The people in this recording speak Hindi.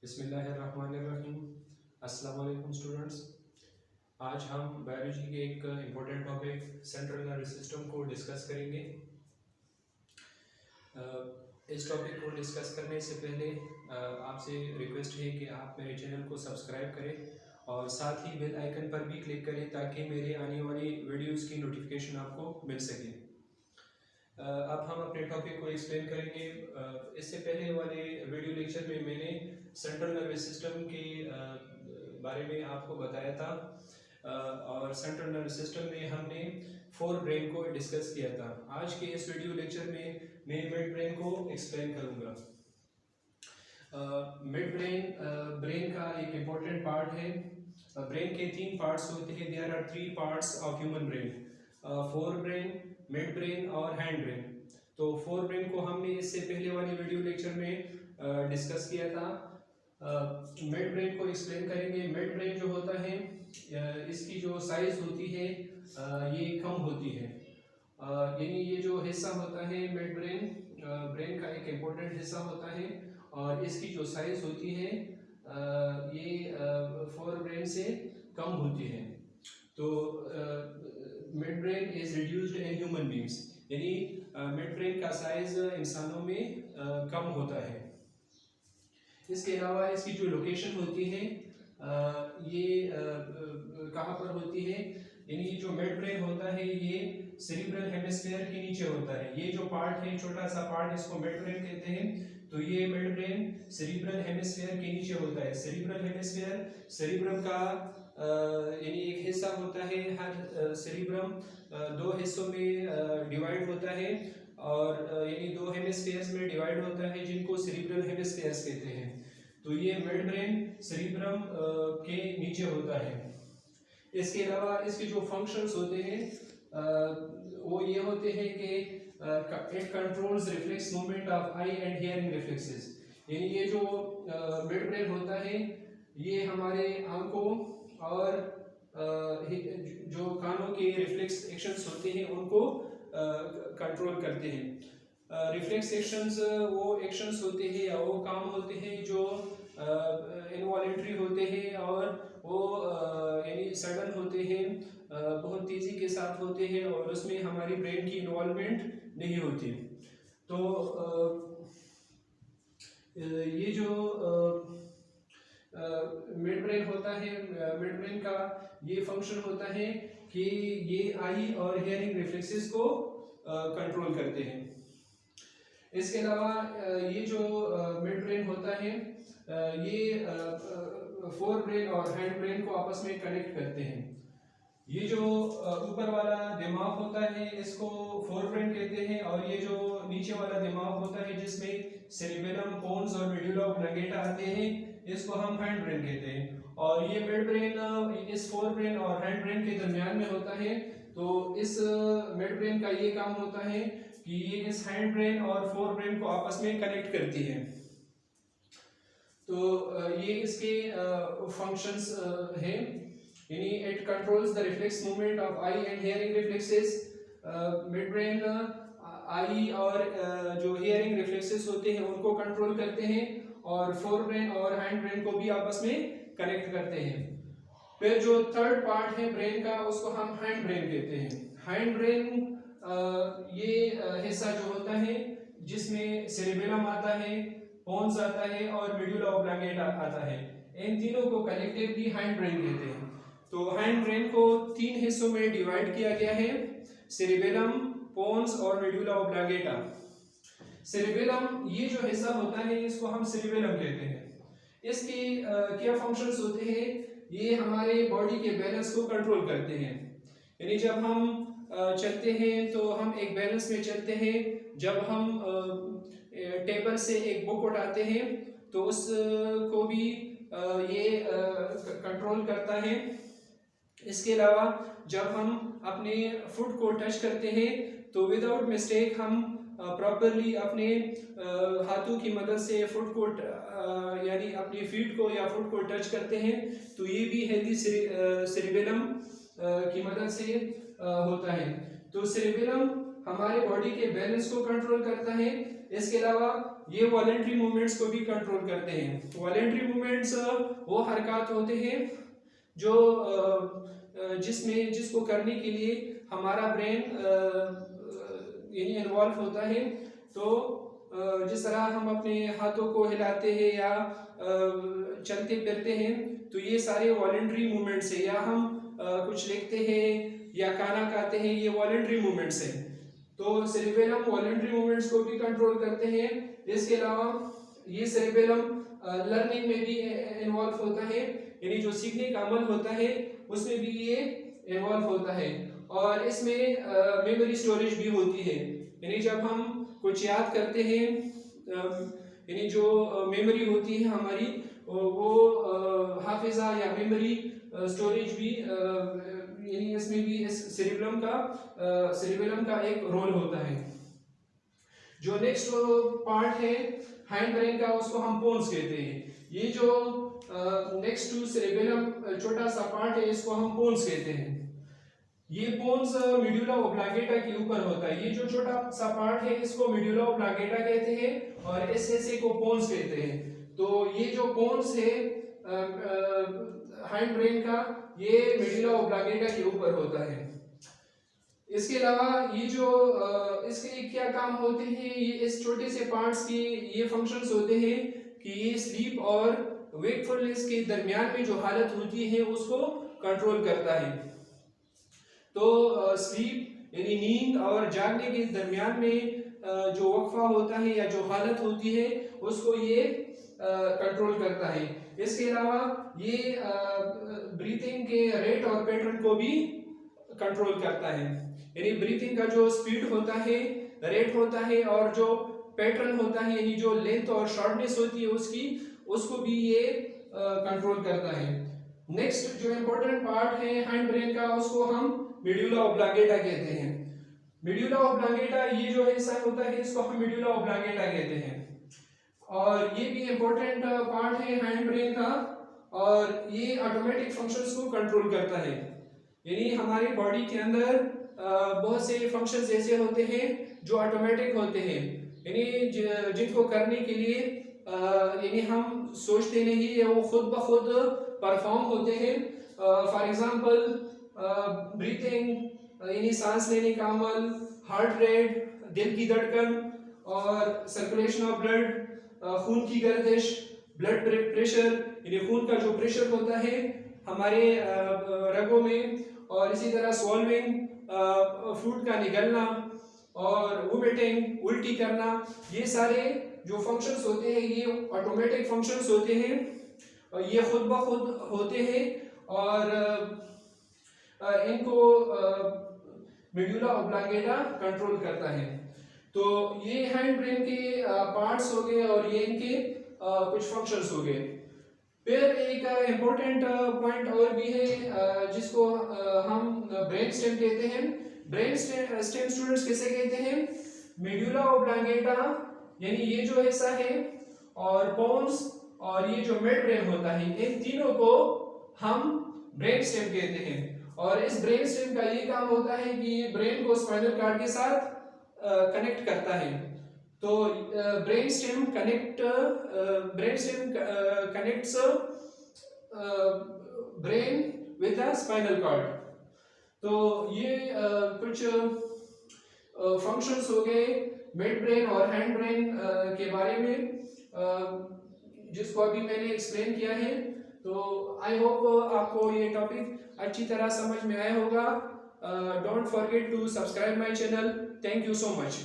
बिस्मिल्लाहिर्रहमानिर्रहीम। अस्सलाम वालेकुम स्टूडेंट्स। आज हम बायोलॉजी के एक important topic central nervous system को डिस्कस करेंगे। इस टॉपिक को डिस्कस करने से पहले आपसे रिक्वेस्ट है कि आप मेरे चैनल को सब्सक्राइब करें और साथ ही बेल आइकन पर भी क्लिक करें ताकि मेरे आने वाली वीडियोस की नोटिफिकेशन आपको मिल सके। अब हम अपने टॉपिक को एक्सप्लेन करेंगे। इससे पहले वाले वीडियो लेक्चर में मैंने सेंट्रल नर्वस सिस्टम के बारे में आपको बताया था और सेंट्रल नर्वस सिस्टम में हमने फोर ब्रेन को डिस्कस किया था। आज के इस वीडियो लेक्चर में मैं मिड ब्रेन को एक्सप्लेन करूंगा। मिड ब्रेन का एक इम्पोर्टेंट पार्ट है। ब्रेन के तीन पार्ट्स होते हैं। There are three parts of human brain, fore brain, mid brain और हैंड ब्रेन। तो फोर ब्रेन को हमने इससे पहले वाली वीडियो लेक्चर में डिस्कस किया था। मिड ब्रेन को एक्सप्लेन करेंगे। मिड ब्रेन जो होता है इसकी जो साइज होती है ये कम होती है, यानी ये जो हिस्सा होता है मिड ब्रेन का एक इम्पोर्टेंट हिस्सा होता है और इसकी जो साइज होती है ये फोर ब्रेन से कम होती है। तो mid brain is reduced in human beings, यानी मिड ब्रेन का साइज इंसानों में कम होता है। इसके अलावा इसकी जो लोकेशन होती है ये कहाँ पर होती है, यानी जो मिड ब्रेन होता है ये सेरिब्रल हेमिस्फीयर के नीचे होता है। ये जो पार्ट है, छोटा सा पार्ट, इसको मिड ब्रेन कहते हैं। तो ये मिड ब्रेन सेरिब्रल हेमिस्फीयर के नीचे होता है। सेरिब्रल हेमिस्फीयर सेरिब्रम का यानी एक हिस्सा होता है। हर सेरिब्रम दो हिस्सों में डिवाइड होता है और यानी दो हेमिस्फीयर्स में डिवाइड होता है जिनको सेरिब्रल हेमिस्फीयर्स कहते हैं। तो ये मिड ब्रेन सेरिब्रम के नीचे होता है। इसके अलावा इसके जो फंक्शंस होते हैं वो ये होते हैं कि it controls reflex movement of I and hearing reflexes, यानी ये जो मिड ब्रेन होता है ये हमारे आंखों और जो कानों के रिफ्लेक्स एक्शंस होते हैं उनको कंट्रोल करते हैं। रिफ्लेक्स एक्शंस वो एक्शंस होते हैं या वो काम होते हैं जो इनवॉलेंट्री होते हैं और वो यानी सडन होते हैं, बहुत तेज़ी के साथ होते हैं और उसमें हमारी ब्रेन की इन्वॉल्वमेंट नहीं होती। तो ये जो मिड ब्रेन होता है, मिड ब्रेन का ये फंक्शन होता है कि ये आई और हियरिंग रिफ्लेक्सेस को कंट्रोल करते हैं। इसके अलावा ये जो मिड ब्रेन होता है ये फोर ब्रेन और हैंड ब्रेन को आपस में कनेक्ट करते हैं। ये जो ऊपर वाला दिमाग होता है इसको फोर ब्रेन कहते हैं और ये जो नीचे वाला दिमाग होता है जिसमें सेरिबेलम, पोन्स और मेडुला ऑब्लांगेटा आते हैं इसको हम हैंड ब्रेन कहते हैं। और ये मिड ब्रेन इस फोर ब्रेन और हैंड ब्रेन के दरमियान में होता है। तो इस मिड ब्रेन का ये काम होता है कि ये इस हैंड ब्रेन और फोर ब्रेन को आपस में कनेक्ट करती है। तो ये इसके फंक्शंस हैं, यानी it controls the reflex movement of I and hearing reflexes. Mid brain I और जो हियरिंग रिफ्लेक्सेस होते हैं उनको कंट्रोल करते हैं और फोर ब्रेन और हैंड ब्रेन को भी आपस में कनेक्ट करते हैं। फिर जो थर्ड पार्ट है ब्रेन का उसको हम हैंड ब्रेन कहते हैं। हैंड ब्रेन ये हिस्सा जो होता है जिसमें सेरिबेलम आता है, पोन्स आता है और मेडुला ऑब्लांगेटा आता है, इन तीनों को कलेक्टिवली हैंड ब्रेन कहते हैं। तो हैंड ब्रेन को तीन हिस्सों में डिवाइड किया गया है, सेरिबेलम, पोन्स और मेडुला ऑब्लांगेटा। सेरिबेलम ये जो हिस्सा होता है इसको हम सेरिबेलम कहते हैं। इसके क्या फंक्शंस होते हैं, ये हमारे बॉडी के बैलेंस को कंट्रोल करते हैं। यानी जब हम चलते हैं तो हम एक बैलेंस में चलते हैं। जब हम टेबल से एक बुक उठाते हैं तो उसको भी ये कंट्रोल करता है। इसके अलावा जब हम अपने फुट को टच करते हैं तो विदाउट मिस्टेक हम प्रॉपरली अपने हाथों की मदद से फुट को यानी अपनी फीट को या फुट को टच करते हैं तो ये भी हेल्दी सेरिबेलम की मदद से होता है। तो सेरिबेलम हमारे बॉडी के बैलेंस को कंट्रोल करता है। इसके अलावा ये वॉलेंट्री मूवमेंट्स को भी कंट्रोल करते हैं। वॉलेंट्री मूवमेंट्स वो हरकत होते हैं जो जिसको करने के लिए हमारा ब्रेन यानी इन्वॉल्व होता है। तो जिस तरह हम अपने हाथों को हिलाते हैं या चलते फिरते हैं, तो ये सारे वॉलेंट्री मूवमेंट्स है, या हम कुछ लिखते हैं या खाना खाते हैं, ये वॉलेंट्री मूवमेंट्स हैं। तो सेरिबेलम वॉलेंट्री मूवमेंट्स को भी कंट्रोल करते हैं। इसके अलावा ये सेरिबेलम लर्निंग में भी इन्वॉल्व होता है, यानी जो सीखने का अमल होता है उसमें भी ये इन्वॉल्व होता है। और इसमें मेमोरी स्टोरेज भी होती है, यानी जब हम कुछ याद करते हैं, यानी जो मेमोरी होती है हमारी, वो हाफिजा या मेमोरी स्टोरेज भी यानी इसमें भी इस सेरिबेलम का एक रोल होता है। जो नेक्स्ट पार्ट है हाइंड ब्रेन का, उसको हम पोन्स कहते हैं। ये जो नेक्स्ट टू सेरिबेलम छोटा सा पार्ट है, इसको हम पोन्स कहते हैं। ये पोन्स मेडुला ओब्लांगेटा के ऊपर होता है। ये जो छोटा सा पार्ट है इसको मेडुला ओब्लांगेटा कहते हैं और इस हिस्से को पोन्स कहते हैं। तो ये जो पोन्स है हाइंड ब्रेन का, ये मेडुला ओब्लांगेटा के ऊपर होता है। इसके अलावा ये जो इसके क्या काम होते हैं, ये इस छोटे से पार्ट्स के ये फंक्शंस होते हैं कि ये स्लीप और वेकफुलनेस के दरमियान में जो हालत होती है उसको कंट्रोल करता है। तो स्लीप यानी नींद और जागने के दरमियान में जो वक्फा होता है या जो हालत होती है उसको ये कंट्रोल करता है। इसके अलावा ये ब्रीथिंग के रेट और पैटर्न को भी कंट्रोल करता है, यानी ब्रीथिंग का जो स्पीड होता है, रेट होता है, और जो पैटर्न होता है यानी जो लेंथ और शॉर्टनेस होती है उसको भी ये कंट्रोल करता है। नेक्स्ट जो इम्पोर्टेंट पार्ट है हाइंड ब्रेन का, उसको हम मेडुला ओब्लांगेटा कहते हैं। मेडुला ओब्लांगेटा ये जो हिस्सा होता है इसको हम मेडुला ओब्लांगेटा कहते हैं, और ये भी इम्पोर्टेंट पार्ट है हाइंड ब्रेन का, और ये ऑटोमेटिक फंक्शंस को कंट्रोल करता है। यानी हमारी बॉडी के अंदर बहुत से फंक्शंस ऐसे होते हैं जो ऑटोमेटिक होते हैं, यानी जिनको करने के लिए यानी हम सोचते नहीं है, वो खुद ब खुद परफॉर्म होते हैं। फॉर एग्जांपल ब्रीथिंग यानी सांस लेने का अमल, हार्ट रेट, दिल की धड़कन, और सर्कुलेशन ऑफ ब्लड, खून की गर्दिश, ब्लड प्रेशर यानी खून का जो प्रेशर होता है हमारे रगों में, और इसी तरह स्वॉल्विंग फूड का निगलना, और वोमिटिंग उल्टी करना, ये सारे जो फंक्शंस होते हैं ये ऑटोमेटिक फंक्शंस होते हैं, और ये खुद ब खुद होते हैं, और इनको मेडुला ओब्लांगेटा कंट्रोल करता है। तो ये हैंड ब्रेन के पार्ट्स हो गए और ये इनके कुछ फंक्शंस हो गए। फिर एक इम्पोर्टेंट पॉइंट और भी है जिसको हम ब्रेन स्टेम कहते हैं। ब्रेन स्टेम स्टूडेंट्स किसे कहते हैं? मेडुला ओब्लांगेटा यानी ये जो हिस्सा है, और पोन्स, और ये जो मिड ब्रेन होता है, इन तीनों को हम ब्रेन स्टेम कहते हैं। और इस ब्रेन स्टेम का ये काम होता है कि ये ब्रेन को स्पाइनल कॉर्ड के साथ कनेक्ट करता है। तो brain stem connects brain with the spinal cord. तो ये कुछ फंक्शंस हो गए मिड ब्रेन और हैंड ब्रेन के बारे में, जिसको अभी मैंने एक्सप्लेन किया है। तो आई होप आपको ये टॉपिक अच्छी तरह समझ में आया होगा। Don't forget to subscribe my channel. Thank you so much.